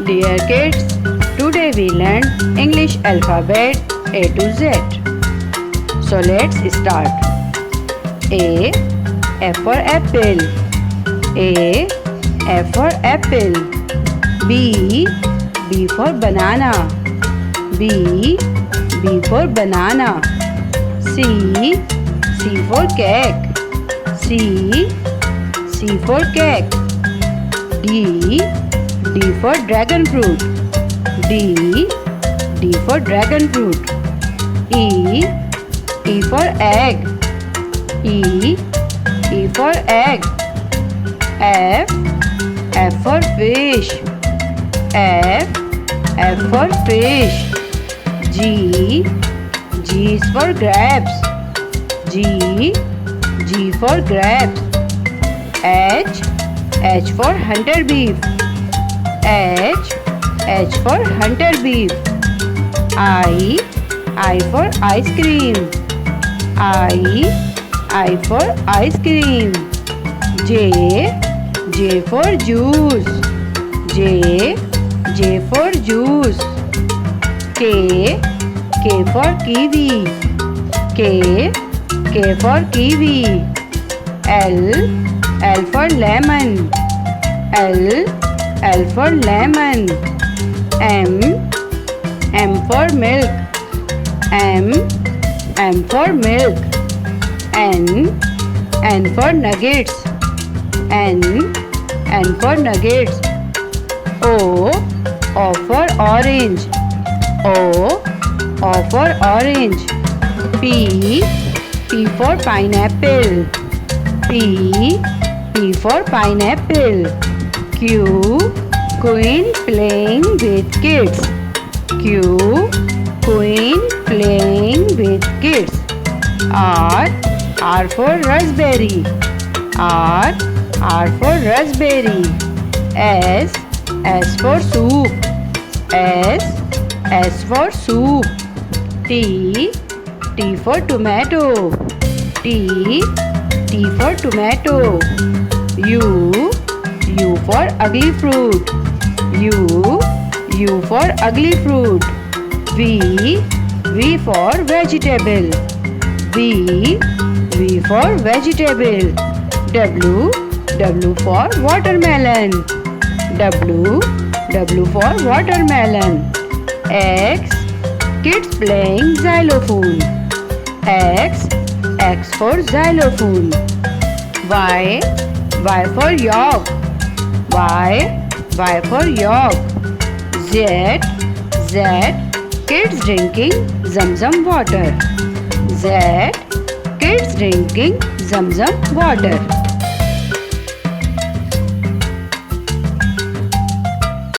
Dear kids, today we learn English alphabet A to Z. So let's start. A. F for apple. A. F for apple. B. B for banana. B. B for banana. C. C for cake. C. C for cake. D. D for dragon fruit. D. D for dragon fruit. E. E for egg. E. E for egg. F. F for fish. F. F for fish. G. G is for grapes. G. G for grapes. H. H for hunter beef. H. H for hunter beef. I. I for ice cream. I. I for ice cream. J. J for juice. J. J for juice. K. K for kiwi. K. K for kiwi. L. L for lemon. L. L for lemon. M. M for milk. M. M for milk. N. N for nuggets. N. N for nuggets. O. O for orange. O. O for orange. P. P for pineapple. P. P for pineapple. Q. Queen playing with kids. Q. Queen playing with kids. R. R for raspberry. R. R for raspberry. S. S for soup. S. S for soup. T. T for tomato. T. T for tomato. U. U for ugly fruit. U. U for ugly fruit. V. V for vegetable. V. V for vegetable. W. W for watermelon. W. W for watermelon. X. Kids playing xylophone. X. X for xylophone. Y. Y for yolk. Y. Y for yolk. Z. Z. Kids drinking Zam-Zam water. Z. Kids drinking Zam-Zam water.